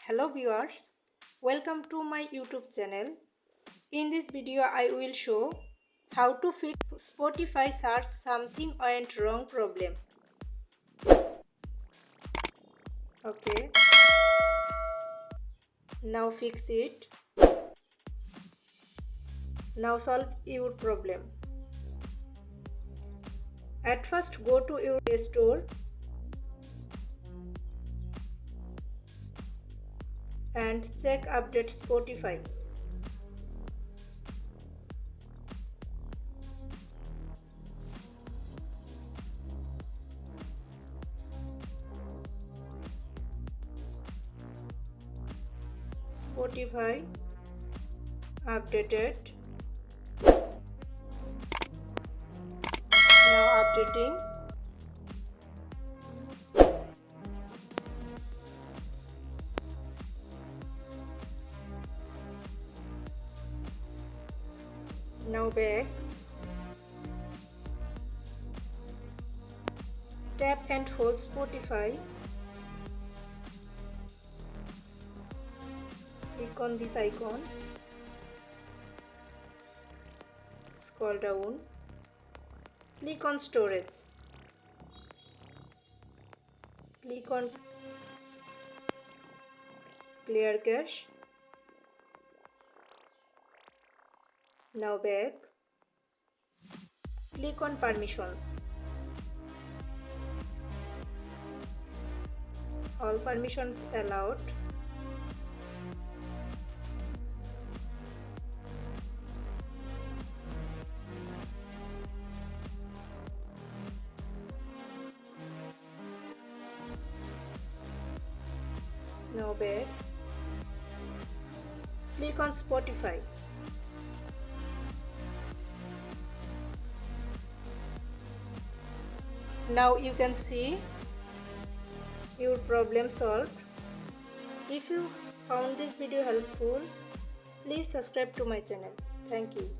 Hello viewers, welcome to my YouTube channel. In this video I will show how to fix Spotify search something went wrong problem. Okay, now fix it. Now solve your problem. At first go to your Play Store and check update Spotify. Spotify updated. Now updating. Now back. Tap and hold Spotify. Click on this icon. Scroll down. Click on storage. Click on clear cache. Now back. Click on permissions. All permissions allowed. Now back. Click on Spotify. Now you can see your problem solved. If you found this video helpful, please subscribe to my channel. Thank you.